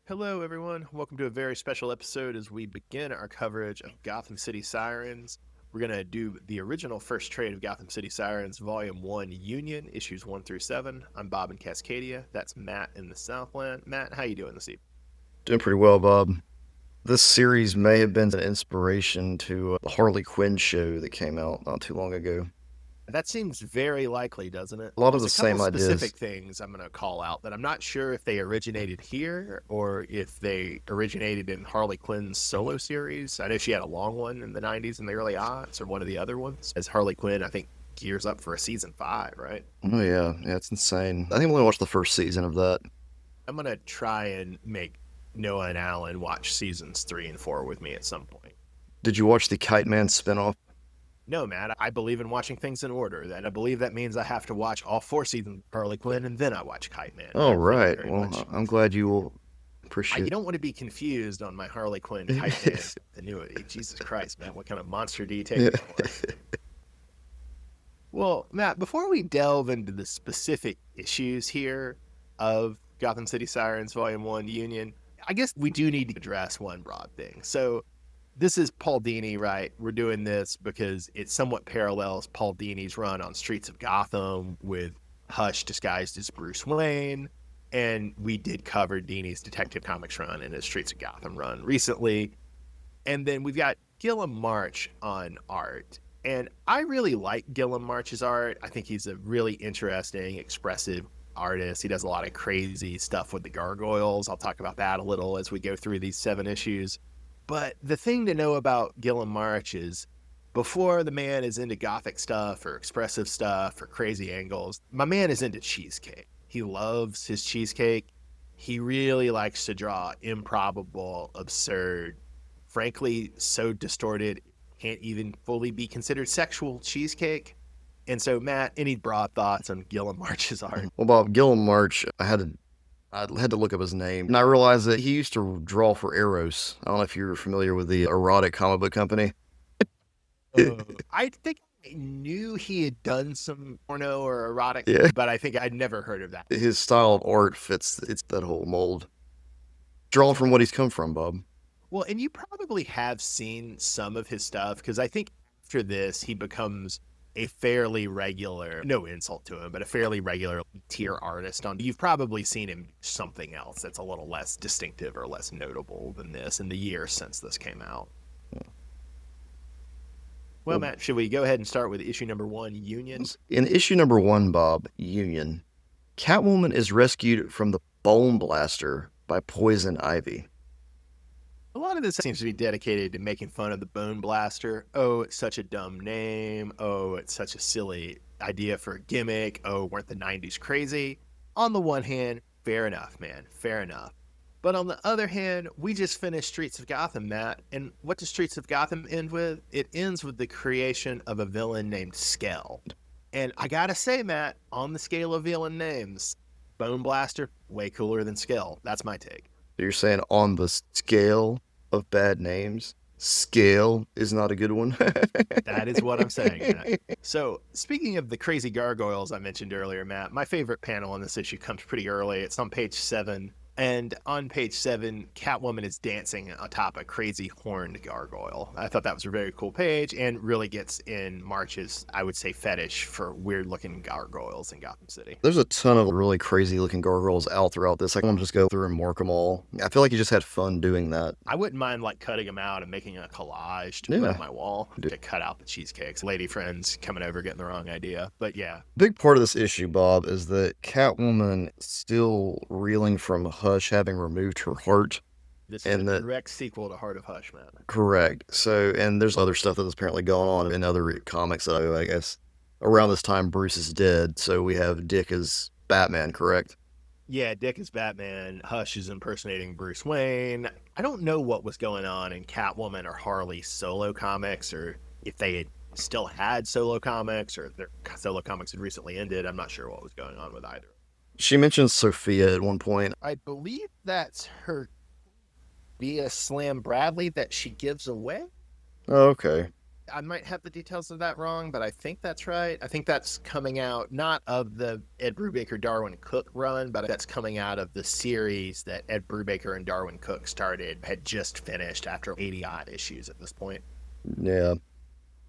Hello, everyone. Welcome to a very special episode as we begin our coverage of Gotham City Sirens. We're going to do the original first trade of Gotham City Sirens, Volume 1 Union, issues 1 through 7. I'm Bob in Cascadia. That's Matt in the Southland. Matt, how you doing this evening? Doing pretty well, Bob. This series may have been an inspiration to the Harley Quinn show that came out not too long ago. That seems very likely, doesn't it? A lot of There's the a couple same ideas. specific things I'm going to call out that I'm not sure if they originated here or if they originated in Harley Quinn's solo series. I know she had a long one in the 90s and the early aughts, or one of the other ones. As Harley Quinn, I think, gears up for a season 5, right? Oh yeah, it's insane. I think I only watched the first season of that. I'm going to try and make Noah and Alan watch seasons 3 and 4 with me at some point. Did you watch the Kite Man spinoff? No, Matt, I believe in watching things in order. And I believe that means I have to watch all 4 seasons of Harley Quinn and then I watch Kite Man. Oh Thank you right. very much. Well, I'm glad you will You appreciate. don't want to be confused on my Harley Quinn Kite Man annuity. Jesus Christ, man, what kind of monster do you take Yeah. me for? Well, Matt, before we delve into the specific issues here of Gotham City Sirens Volume 1 Union, I guess we do need to address one broad thing. So, this is Paul Dini, right? We're doing this because it somewhat parallels Paul Dini's run on Streets of Gotham with Hush disguised as Bruce Wayne. And we did cover Dini's Detective Comics run and his Streets of Gotham run recently. And then we've got Gillum March on art. And I really like Gillum March's art. I think he's a really interesting, expressive artist. He does a lot of crazy stuff with the gargoyles. I'll talk about that a little as we go through these 7 issues. But the thing to know about Gillum March is before the man is into gothic stuff or expressive stuff or crazy angles, my man is into cheesecake. He loves his cheesecake. He really likes to draw improbable, absurd, frankly, so distorted, can't even fully be considered sexual cheesecake. And so, Matt, any broad thoughts on Gillum March's art? Well, Bob, Gillum March, I had to look up his name, and I realized that he used to draw for Eros. I don't know if you're familiar with the erotic comic book company. I think I knew he had done some porno or erotic, Yeah. but I think I'd never heard of that. His style of art fits that whole mold. Drawn from what he's come from, Bob. Well, and you probably have seen some of his stuff because I think after this, he becomes a fairly regular, no insult to him, but a fairly regular tier artist on. You've probably seen him something else that's a little less distinctive or less notable than this in the years since this came out. Well, Well, Matt, should we go ahead and start with issue number 1, Union? in issue number 1, Bob, Union, Catwoman is rescued from the Bone Blaster by Poison Ivy. A lot of this seems to be dedicated to making fun of the Bone Blaster. Oh, it's such a dumb name. Oh, it's such a silly idea for a gimmick. Oh, weren't the 90s crazy? On the one hand, fair enough, man. Fair enough. But on the other hand, we just finished Streets of Gotham, Matt. And what does Streets of Gotham end with? It ends with the creation of a villain named Skell. And I gotta say, Matt, on the scale of villain names, Bone Blaster, way cooler than Skell. That's my take. You're saying on the scale of bad names, scale is not a good one? That is what I'm saying, Matt. So, speaking of the crazy gargoyles I mentioned earlier, Matt, my favorite panel in this issue comes pretty early. It's on page 7. And on page 7, Catwoman is dancing atop a crazy horned gargoyle. I thought that was a very cool page and really gets in March's, I would say, fetish for weird looking gargoyles in Gotham City. There's a ton of really crazy looking gargoyles out throughout this. I want to just go through and mark them all. I feel like he just had fun doing that. I wouldn't mind like cutting them out and making a collage to put Yeah. on my wall to cut out the cheesecakes. Lady friends coming over getting the wrong idea. But yeah, Big part of this issue, Bob, is that Catwoman is still reeling from Hush having removed her heart. this is And a that, direct sequel to Heart of Hush, man. correct. So, and there's other stuff that's apparently going on in other comics that I guess around this time Bruce is dead. So we have Dick as Batman, correct? Yeah, Dick is Batman. Hush is impersonating Bruce Wayne. I don't know what was going on in Catwoman or Harley solo comics, or if they had still had solo comics, or if their solo comics had recently ended. I'm not sure what was going on with either. She mentions Sophia at one point. I believe that's her via Slam Bradley that she gives away. Oh, okay. I might have the details of that wrong, but I think that's right. I think that's coming out not of the Ed Brubaker Darwin Cook run, but that's coming out of the series that Ed Brubaker and Darwin Cook started, had just finished after 80 odd issues at this point. Yeah.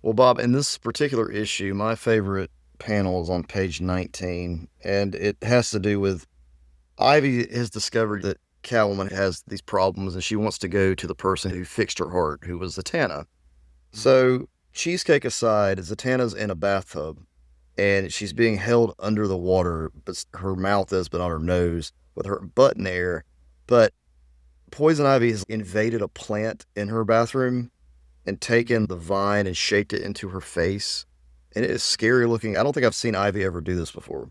Well, Bob, in this particular issue, my favorite panel is on page 19, and it has to do with Ivy has discovered that Catwoman has these problems, and she wants to go to the person who fixed her heart, who was Zatanna. So, cheesecake aside, Zatanna's in a bathtub, and she's being held under the water, but her mouth is, but not her nose, with her butt in the air. But Poison Ivy has invaded a plant in her bathroom and taken the vine and shaped it into her face. And it is scary looking. I don't think I've seen Ivy ever do this before.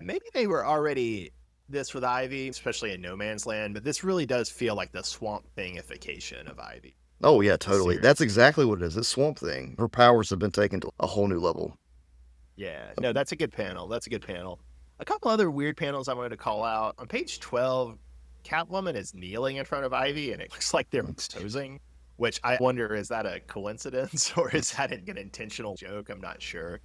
Maybe they were already this with Ivy, especially in No Man's Land, but this really does feel like the Swamp Thingification of Ivy. Oh, yeah, totally. Series. That's exactly what it is. It's Swamp Thing. Her powers have been taken to a whole new level. Yeah, no, that's a good panel. That's a good panel. A couple other weird panels I wanted to call out. On page 12, Catwoman is kneeling in front of Ivy, and it looks like they're posing, which I wonder, is that a coincidence or is that an intentional joke? I'm not sure.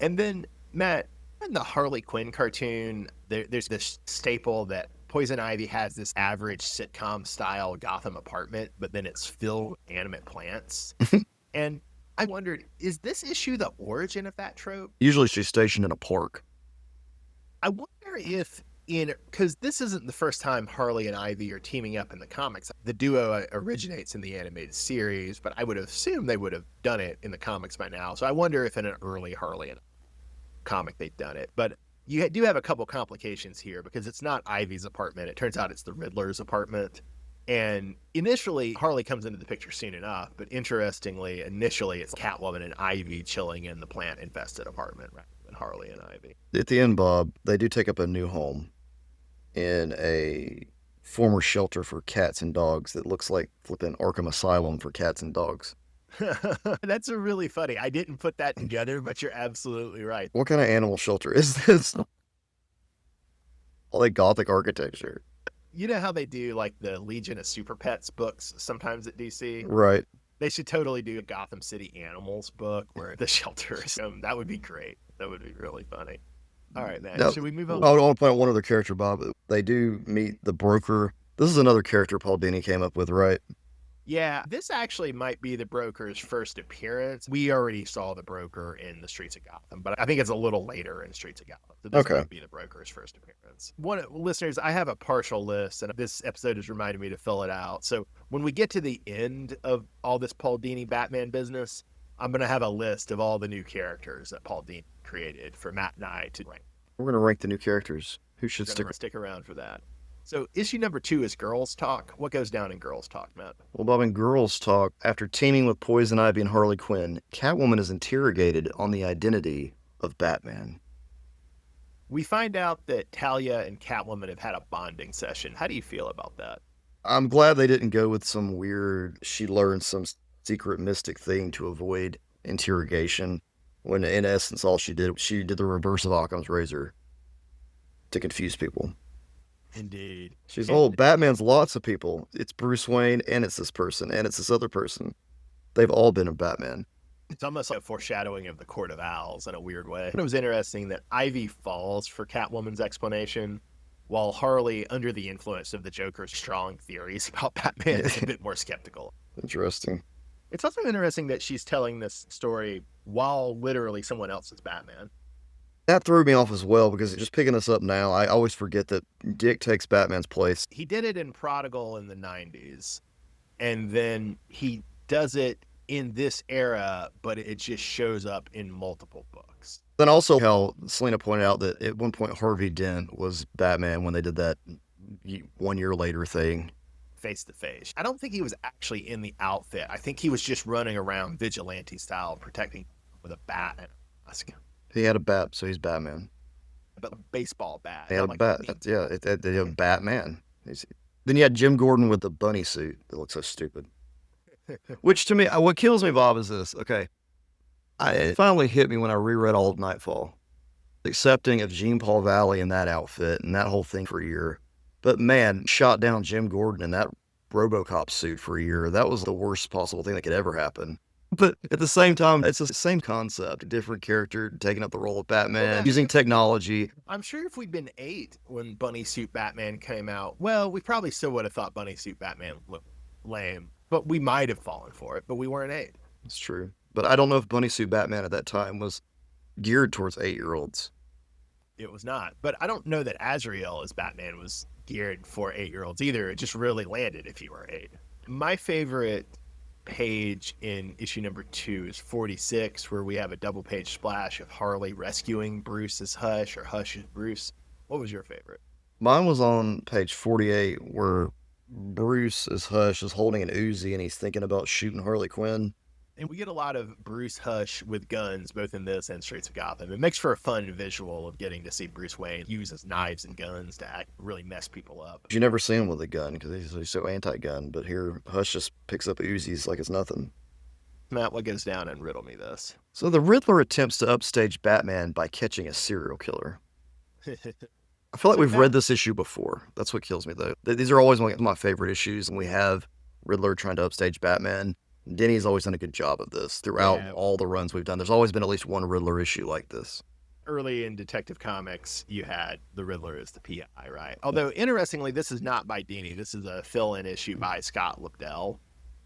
And then, Matt, in the Harley Quinn cartoon, there's this staple that Poison Ivy has this average sitcom style Gotham apartment, but then it's filled with animate plants. And I wondered, is this issue the origin of that trope? Usually she's stationed in a park. I wonder if because this isn't the first time Harley and Ivy are teaming up in the comics. The duo originates in the animated series, but I would assume they would have done it in the comics by now. So I wonder if in an early Harley and comic they've done it. But you do have a couple complications here because it's not Ivy's apartment. It turns out it's the Riddler's apartment. And initially, Harley comes into the picture soon enough, but interestingly, initially it's Catwoman and Ivy chilling in the plant-infested apartment rather than Harley and Ivy. At the end, Bob, they do take up a new home in a former shelter for cats and dogs that looks like flipping Arkham Asylum for cats and dogs. That's a really funny. I didn't put that together, but you're absolutely right. What kind of animal shelter is this? All that gothic architecture. You know how they do like the Legion of Super Pets books sometimes at DC? Right. They should totally do a Gotham City Animals book where the shelters. That would be great. That would be really funny. All right, man. Now, Should we move on? I want to point out one other character, Bob. They do meet the broker. This is another character Paul Dini came up with, right? Yeah, this actually might be the broker's first appearance. We already saw the broker in the Streets of Gotham, but I think it's a little later in Streets of Gotham. So this might be the broker's first appearance. Listeners, I have a partial list, and this episode has reminded me to fill it out. So when we get to the end of all this Paul Dini Batman business, I'm going to have a list of all the new characters that Paul Dini created for Matt and I to rank. We're going to rank the new characters. Who should stick around for that? So issue number 2 is Girls Talk. What goes down in Girls Talk, Matt? Well, Bob, in Girls Talk, after teaming with Poison Ivy and Harley Quinn, Catwoman is interrogated on the identity of Batman. We find out that Talia and Catwoman have had a bonding session. How do you feel about that? I'm glad they didn't go with some weird, she learned some secret mystic thing to avoid interrogation, when in essence all she did the reverse of Occam's razor to confuse people. Indeed. She's old. Batman's lots of people. It's Bruce Wayne, and it's this person, and it's this other person. They've all been a Batman. It's almost like a foreshadowing of the Court of Owls in a weird way. It was interesting that Ivy falls for Catwoman's explanation, while Harley, under the influence of the Joker's strong theories about Batman, is a bit more skeptical. Interesting. It's also interesting that she's telling this story while literally someone else is Batman. That threw me off as well, because just picking this up now, I always forget that Dick takes Batman's place. He did it in Prodigal in the 90s, and then he does it in this era, but it just shows up in multiple books. Then also how Selena pointed out that at one point Harvey Dent was Batman when they did that 1 year later thing. Face to face. I don't think he was actually in the outfit. I think he was just running around vigilante style, protecting with a bat and a mask. He had a bat, so he's Batman. But a baseball bat. He had a bat. Yeah, they have Batman. Then you had Jim Gordon with the bunny suit that looks so stupid. Which to me, what kills me, Bob, is this. Okay, it finally hit me when I reread all of Nightfall. Accepting of Jean Paul Valley in that outfit and that whole thing for a year. But man, shot down Jim Gordon in that RoboCop suit for a year. That was the worst possible thing that could ever happen. But at the same time, it's the same concept. Different character taking up the role of Batman, Well, using technology. I'm sure if we'd been 8 when Bunny Suit Batman came out, well, we probably still would have thought Bunny Suit Batman looked lame, but we might have fallen for it, but we weren't 8. It's true. But I don't know if Bunny Suit Batman at that time was geared towards 8-year-olds. It was not. But I don't know that Azrael as Batman was geared for 8-year-olds either. It just really landed if you were 8. My favorite page in issue number 2 is 46, where we have a double page splash of Harley rescuing Bruce as Hush or Hush as Bruce. What was your favorite? Mine was on page 48, where Bruce as Hush is holding an Uzi and he's thinking about shooting Harley Quinn. And we get a lot of Bruce Hush with guns, both in this and Streets of Gotham. It makes for a fun visual of getting to see Bruce Wayne use his knives and guns to really mess people up. You never see him with a gun because he's so anti-gun, but here Hush just picks up Uzis like it's nothing. Matt, what goes down and riddle me this? So the Riddler attempts to upstage Batman by catching a serial killer. I feel like we've read this issue before. That's what kills me, though. These are always one of my favorite issues, and we have Riddler trying to upstage Batman. Denny's always done a good job of this throughout all the runs we've done. There's always been at least one Riddler issue like this. Early in Detective Comics, you had the Riddler as the PI, right? Although, interestingly, this is not by Dini. This is a fill-in issue by Scott Lobdell.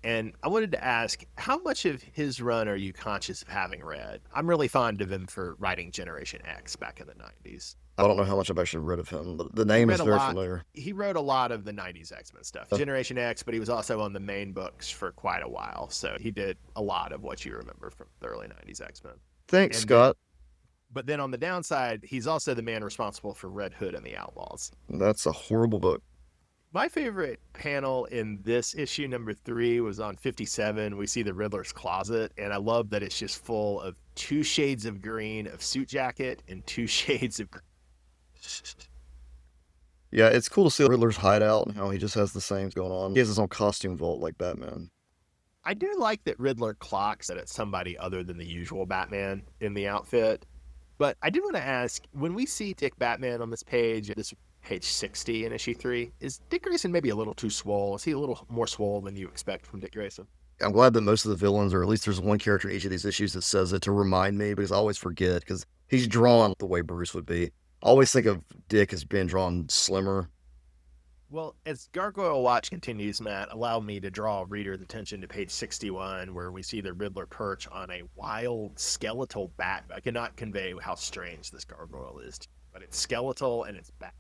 And I wanted to ask, how much of his run are you conscious of having read? I'm really fond of him for writing Generation X back in the 90s. I don't know how much I've actually read of him, but the name is very familiar. He wrote a lot of the 90s X-Men stuff. Generation X, but he was also on the main books for quite a while. So he did a lot of what you remember from the early 90s X-Men. Thanks, Scott. But then on the downside, he's also the man responsible for Red Hood and the Outlaws. That's a horrible book. My favorite panel in this issue, number 3, was on 57. We see the Riddler's closet, and I love that it's just full of 2 shades of green of suit jacket and 2 shades of... Yeah, it's cool to see the Riddler's hideout and how he just has the same going on. He has his own costume vault like Batman. I do like that Riddler clocks that it's somebody other than the usual Batman in the outfit. But I do want to ask, when we see Dick Batman on this page page 60 in issue 3, is Dick Grayson maybe a little too swole? Is he a little more swole than you expect from Dick Grayson? I'm glad that most of the villains, or at least there's one character in each of these issues that says it to remind me, because I always forget, because he's drawn the way Bruce would be. I always think of Dick as being drawn slimmer. Well, as Gargoyle Watch continues, Matt, allow me to draw reader's attention to page 61, where we see the Riddler perch on a wild skeletal bat. I cannot convey how strange this gargoyle is, but it's skeletal and it's bat.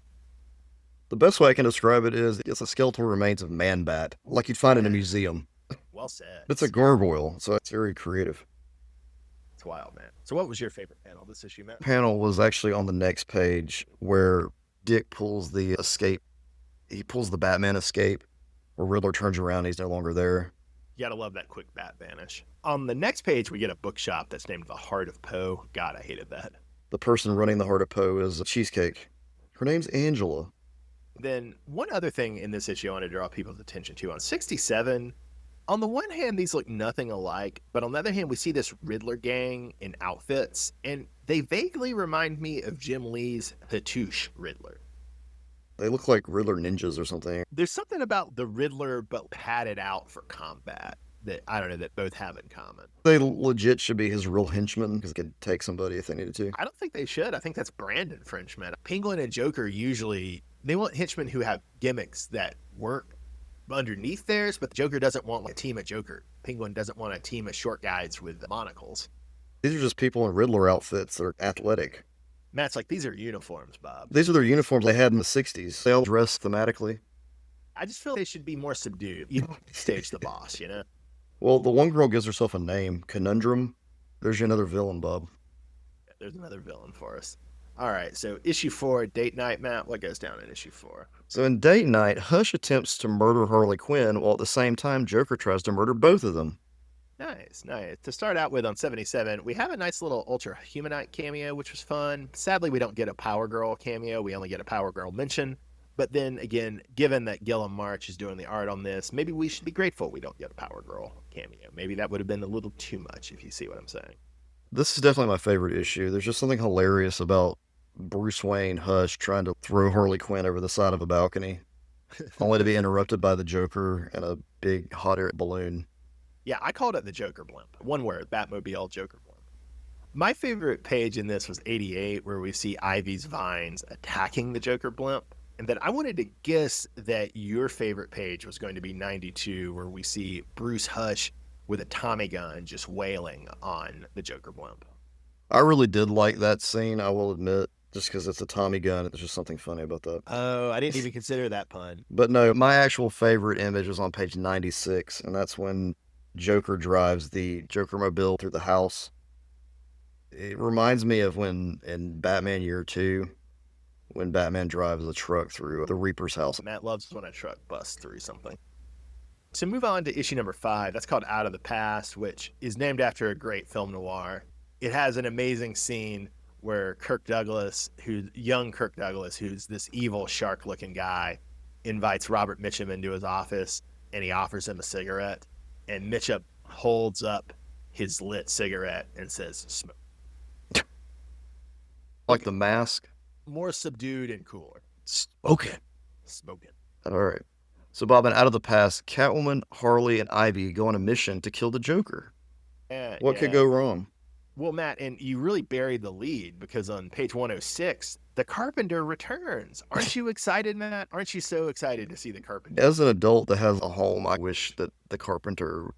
The best way I can describe it is it's a skeletal remains of man-bat, like you'd find in a museum. Well said. It's a gargoyle, so it's very creative. It's wild, man. So what was your favorite panel this issue, Matt? Panel was actually on the next page where Dick pulls the escape. He pulls the Batman escape, where Riddler turns around and he's no longer there. You gotta love that quick bat vanish. On the next page, we get a bookshop that's named The Heart of Poe. God, I hated that. The person running the Heart of Poe is a cheesecake. Her name's Angela. Then one other thing in this issue I want to draw people's attention to. On 67, on the one hand, these look nothing alike, but on the other hand, we see this Riddler gang in outfits, and they vaguely remind me of Jim Lee's Hattush Riddler. They look like Riddler ninjas or something. There's something about the Riddler, but padded out for combat that, I don't know, that both have in common. They legit should be his real henchmen, because they could take somebody if they needed to. I don't think they should. I think that's brand infringement. Penguin and Joker usually, they want henchmen who have gimmicks that work underneath theirs, but Joker doesn't want a team of Joker. Penguin doesn't want a team of short guys with monocles. These are just people in Riddler outfits that are athletic. Matt's like, these are uniforms, Bob. These are their uniforms they had in the 60s. They all dress thematically. I just feel they should be more subdued. You stage the boss, you know? Well, the one girl gives herself a name, Conundrum. There's your another villain, Bob. Yeah, there's another villain for us. All right, so issue 4, Date Night, Matt. What goes down in issue 4? So in Date Night, Hush attempts to murder Harley Quinn, while at the same time Joker tries to murder both of them. Nice, nice. To start out with on 77, we have a nice little Ultra Humanite cameo, which was fun. Sadly, we don't get a Power Girl cameo. We only get a Power Girl mention. But then again, given that Gillum March is doing the art on this, maybe we should be grateful we don't get a Power Girl cameo. Maybe that would have been a little too much, if you see what I'm saying. This is definitely my favorite issue. There's just something hilarious about Bruce Wayne Hush trying to throw Harley Quinn over the side of a balcony, only to be interrupted by the Joker and a big hot air balloon. Yeah, I called it the Joker blimp. One word, Batmobile Joker blimp. My favorite page in this was 88, where we see Ivy's vines attacking the Joker blimp. And then I wanted to guess that your favorite page was going to be 92, where we see Bruce Hush with a Tommy gun just wailing on the Joker blimp. I really did like that scene, I will admit, just because it's a Tommy gun. There's just something funny about that. Oh, I didn't even consider that pun. But no, my actual favorite image was on page 96, and that's when Joker drives the Joker mobile through the house. It reminds me of when in Batman Year 2, when Batman drives a truck through the Reaper's house. Matt loves when a truck busts through something. So move on to issue number 5. That's called Out of the Past, which is named after a great film noir. It has an amazing scene where young Kirk Douglas, who's this evil shark-looking guy, invites Robert Mitchum into his office, and he offers him a cigarette. And Mitchum holds up his lit cigarette and says, "Smoke." Like the mask. More subdued and cooler. Okay. Smoking. All right. So, Bob, and Out of the Past, Catwoman, Harley, and Ivy go on a mission to kill the Joker. What could go wrong? Well, Matt, and you really buried the lead because on page 106, the Carpenter returns. Aren't you excited, Matt? Aren't you so excited to see the Carpenter? As an adult that has a home, I wish that the Carpenter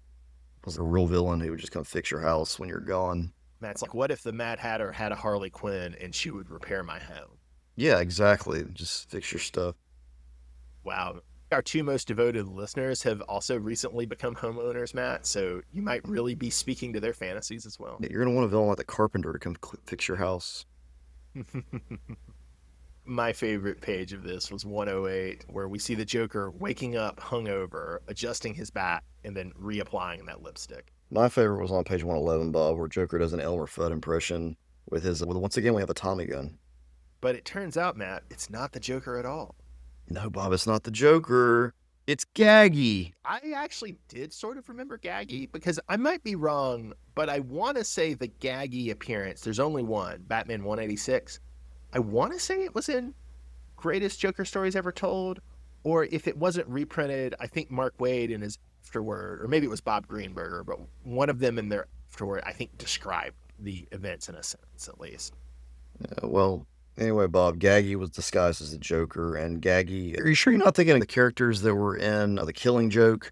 was a real villain who would just come fix your house when you're gone. Matt's like, what if the Mad Hatter had a Harley Quinn and she would repair my home? Yeah, exactly. Just fix your stuff. Wow. Our two most devoted listeners have also recently become homeowners, Matt, so you might really be speaking to their fantasies as well. Yeah, you're going to want a villain like the Carpenter to come fix your house. My favorite page of this was 108, where we see the Joker waking up hungover, adjusting his bat, and then reapplying that lipstick. My favorite was on page 111, Bob, where Joker does an Elmer Fudd impression with once again, we have a Tommy gun. But it turns out, Matt, it's not the Joker at all. No, Bob, it's not the Joker. It's Gaggy. I actually did sort of remember Gaggy because I might be wrong, but I want to say the Gaggy appearance, there's only one, Batman 186. I want to say it was in Greatest Joker Stories Ever Told, or if it wasn't reprinted, I think Mark Waid in his afterword, or maybe it was Bob Greenberger, but one of them in their afterword, I think, described the events in a sentence at least. Well, anyway, Bob, Gaggy was disguised as the Joker, and Gaggy... Are you sure you're not thinking of the characters that were in The Killing Joke?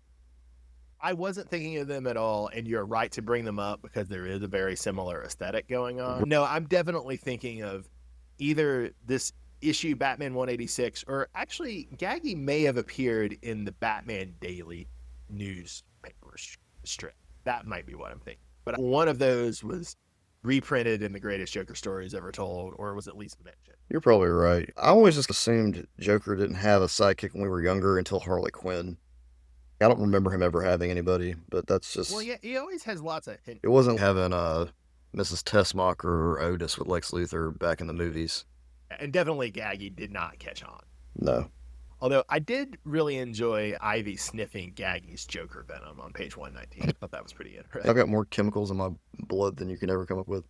I wasn't thinking of them at all, and you're right to bring them up because there is a very similar aesthetic going on. No, I'm definitely thinking of either this issue Batman 186, or actually Gaggy may have appeared in the Batman Daily newspaper strip. That might be what I'm thinking. But one of those was reprinted in the Greatest Joker Stories Ever Told, or was at least mentioned. You're probably right. I always just assumed Joker didn't have a sidekick when we were younger until Harley Quinn. I don't remember him ever having anybody, but that's just... Well, yeah, he always has lots of hints. It wasn't having Mrs. Tessmacher or Otis with Lex Luthor back in the movies. And definitely Gaggy did not catch on. No. Although I did really enjoy Ivy sniffing Gaggy's Joker venom on page 119. I thought that was pretty interesting. I've got more chemicals in my blood than you can ever come up with.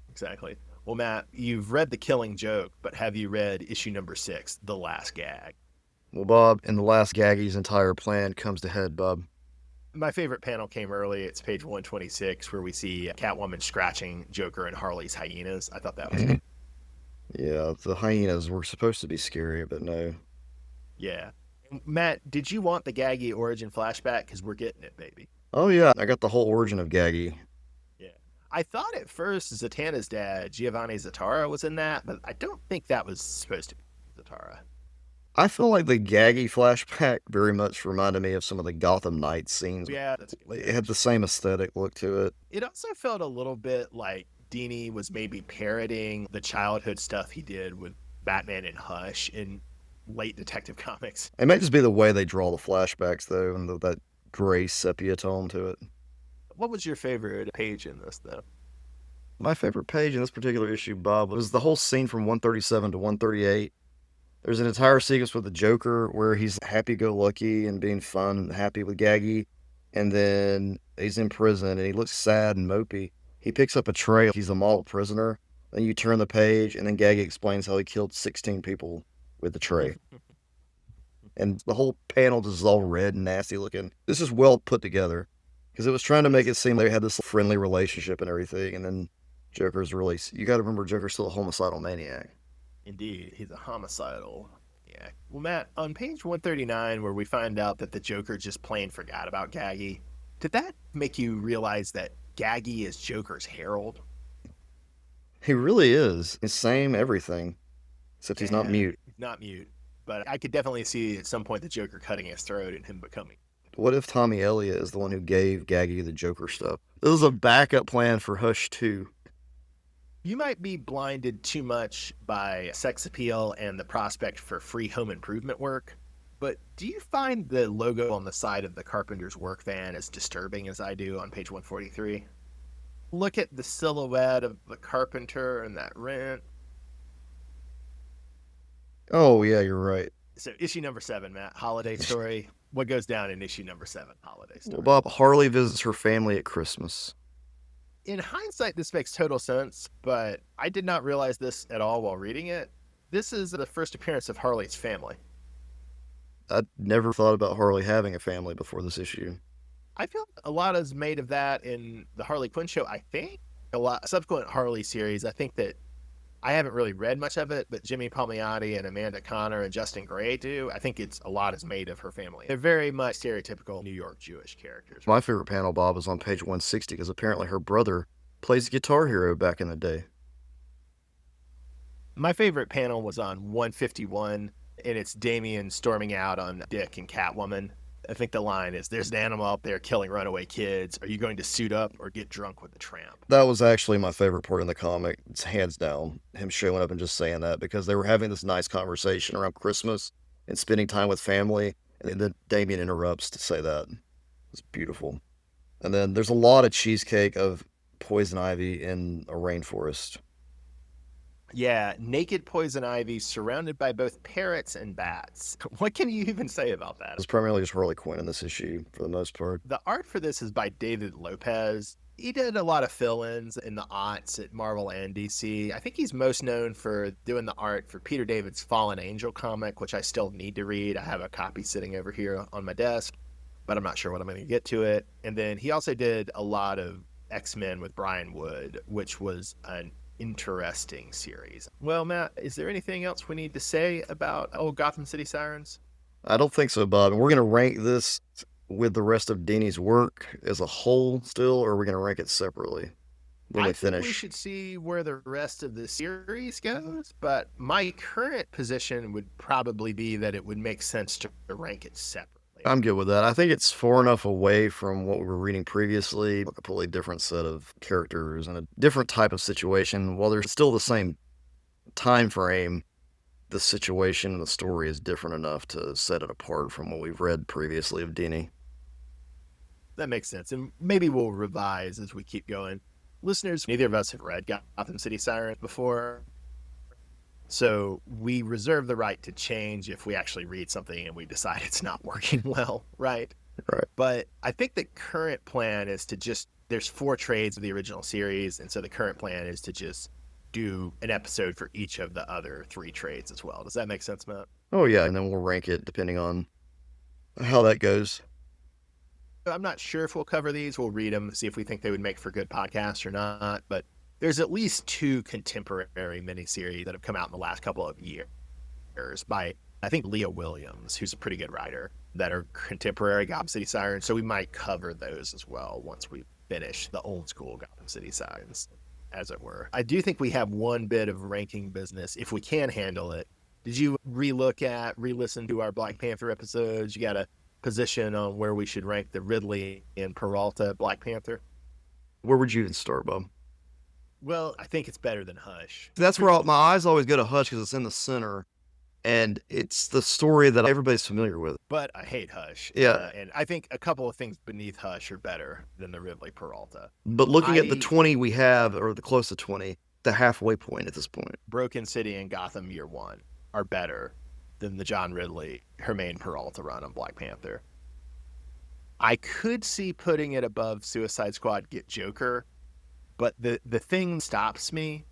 Exactly. Well, Matt, you've read The Killing Joke, but have you read issue number 6, The Last Gag? Well, Bob, in The Last Gaggy's entire plan comes to head, Bob. My favorite panel came early. It's page 126, where we see Catwoman scratching Joker and Harley's hyenas. I thought that was cool. Yeah, the hyenas were supposed to be scary, but no. Yeah. Matt, did you want the Gaggy origin flashback? Because we're getting it, baby. Oh, yeah, I got the whole origin of Gaggy. Yeah. I thought at first Zatanna's dad, Giovanni Zatara, was in that, but I don't think that was supposed to be Zatara. I feel like the Gaggy flashback very much reminded me of some of the Gotham Knights scenes. Yeah, that's good. It had the same aesthetic look to it. It also felt a little bit like Dini was maybe parroting the childhood stuff he did with Batman and Hush in late Detective Comics. It might just be the way they draw the flashbacks, though, and that gray sepia tone to it. What was your favorite page in this, though? My favorite page in this particular issue, Bob, was the whole scene from 137 to 138. There's an entire sequence with the Joker where he's happy-go-lucky and being fun and happy with Gaggy, and then he's in prison and he looks sad and mopey. He picks up a tray. He's a model prisoner. Then you turn the page, and then Gaggy explains how he killed 16 people with the tray. And the whole panel just is all red and nasty looking. This is well put together. Because it was trying to make it seem like they had this friendly relationship and everything, and then Joker's really, you got to remember Joker's still a homicidal maniac. Indeed, he's a homicidal. Yeah. Well, Matt, on page 139, where we find out that the Joker just plain forgot about Gaggy, did that make you realize that Gaggy is Joker's herald? He really is. His same everything, except he's not Yeah, mute. he's not mute. But I could definitely see at some point the Joker cutting his throat and him becoming. What if Tommy Elliott is the one who gave Gaggy the Joker stuff? This is a backup plan for Hush 2. You might be blinded too much by sex appeal and the prospect for free home improvement work, but do you find the logo on the side of the Carpenter's work van as disturbing as I do on page 143? Look at the silhouette of the Carpenter and that rent. Oh, yeah, you're right. So, issue number 7, Matt, Holiday Story. What goes down in issue number 7, Holiday Well, Story? Bob, Harley visits her family at Christmas. In hindsight, this makes total sense, but I did not realize this at all while reading it. This is the first appearance of Harley's family. I'd never thought about Harley having a family before this issue. I feel a lot is made of that in the Harley Quinn show. I think a lot subsequent Harley series. I think that I haven't really read much of it, but Jimmy Palmiotti and Amanda Connor and Justin Gray do. I think it's a lot is made of her family. They're very much stereotypical New York Jewish characters. My favorite panel, Bob, is on page 160 because apparently her brother plays Guitar Hero back in the day. My favorite panel was on 151, and it's Damian storming out on Dick and Catwoman. I think the line is, "There's an animal out there killing runaway kids. Are you going to suit up or get drunk with the tramp?" That was actually my favorite part in the comic. It's hands down him showing up and just saying that because they were having this nice conversation around Christmas and spending time with family, and then Damien interrupts to say that. It's beautiful. And then there's a lot of cheesecake of poison ivy in a rainforest. Yeah, naked poison ivy surrounded by both parrots and bats. What can you even say about that? It's primarily just Harley Quinn in this issue for the most part. The art for this is by David Lopez. He did a lot of fill-ins in the aughts at Marvel and DC. I think he's most known for doing the art for Peter David's Fallen Angel comic, which I still need to read. I have a copy sitting over here on my desk, but I'm not sure when I'm going to get to it. And then he also did a lot of X-Men with Brian Wood, which was an interesting series. Well, Matt, is there anything else we need to say about old Gotham City Sirens? I don't think so, Bob. And we're going to rank this with the rest of Dini's work as a whole still, or are we going to rank it separately when we I think we finish? should see where the rest of the series goes, but my current position would probably be that it would make sense to rank it separately. I'm good with that. I think it's far enough away from what we were reading previously, a completely different set of characters and a different type of situation. While there's still the same time frame, the situation and the story is different enough to set it apart from what we've read previously of Dini. That makes sense, and maybe we'll revise as we keep going. Listeners, neither of us have read Gotham City Sirens before, so we reserve the right to change if we actually read something and we decide it's not working well, right? Right. But I think the current plan is to just, there's 4 trades of the original series, and so the current plan is to just do an episode for each of the other 3 trades as well. Does that make sense, Matt? Oh, yeah, and then we'll rank it depending on how that goes. I'm not sure if we'll cover these. We'll read them, see if we think they would make for good podcasts or not, but there's at least 2 contemporary miniseries that have come out in the last couple of years by, I think, Leah Williams, who's a pretty good writer, that are contemporary Gotham City Sirens. So we might cover those as well once we finish the old school Gotham City Sirens, as it were. I do think we have one bit of ranking business, if we can handle it. Did you re-listen to our Black Panther episodes? You got a position on where we should rank the Ridley and Peralta Black Panther? Where would you even start, Bob? Well, I think it's better than Hush. That's where my eyes always go to Hush because it's in the center, and it's the story that everybody's familiar with. But I hate Hush. Yeah. And I think a couple of things beneath Hush are better than the Ridley Peralta. But looking at the 20 we have, or the close to 20, the halfway point at this point. Broken City and Gotham Year One are better than the John Ridley, Hermaine Peralta run on Black Panther. I could see putting it above Suicide Squad Get Joker, but the thing stops me,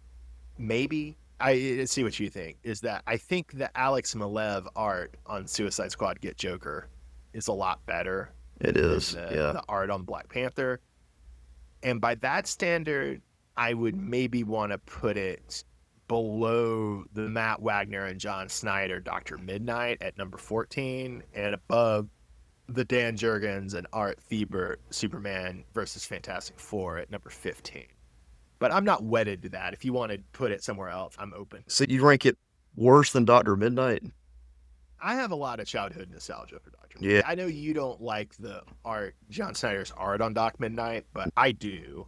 maybe, I see what you think, is that I think the Alex Maleev art on Suicide Squad Get Joker is a lot better It than is, yeah. the art on Black Panther. And by that standard, I would maybe want to put it below the Matt Wagner and John Snyder Dr. Midnight at number 14 and above the Dan Jurgens and Art Thieber Superman versus Fantastic Four at number 15. But I'm not wedded to that. If you want to put it somewhere else, I'm open. So you rank it worse than Dr. Midnight? I have a lot of childhood nostalgia for Dr. Yeah. Midnight. I know you don't like the art, John Snyder's art on Doc Midnight, but I do.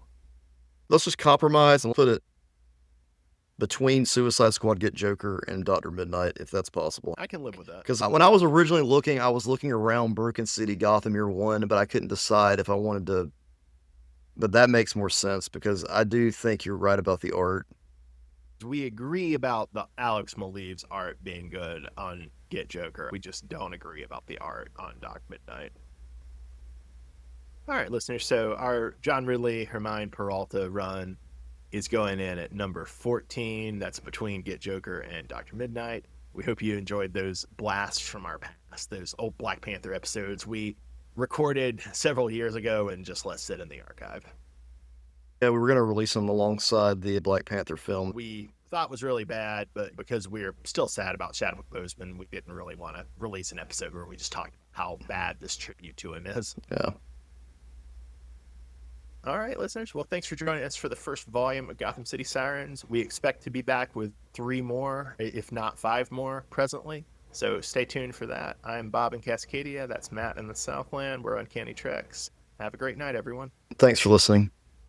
Let's just compromise and put it between Suicide Squad, Get Joker, and Dr. Midnight, if that's possible. I can live with that. Because when I was originally looking, I was looking around Broken City, Gotham Year One, but I couldn't decide if I wanted to. But that makes more sense because I do think you're right about the art. We agree about the Alex Maleev's art being good on Get Joker. We just don't agree about the art on Doc Midnight. All right, listeners. So our John Ridley, Hermine Peralta run is going in at number 14. That's between Get Joker and Dr. Midnight. We hope you enjoyed those blasts from our past, those old Black Panther episodes we recorded several years ago and just let sit in the archive. Yeah, we were going to release them alongside the Black Panther film. We thought was really bad, but because we're still sad about Chadwick Boseman, we didn't really want to release an episode where we just talked about how bad this tribute to him is. Yeah. All right, listeners. Well, thanks for joining us for the first volume of Gotham City Sirens. We expect to be back with 3 more, if not 5 more, presently. So stay tuned for that. I'm Bob in Cascadia. That's Matt in the Southland. We're Uncanny Treks. Have a great night, everyone. Thanks for listening.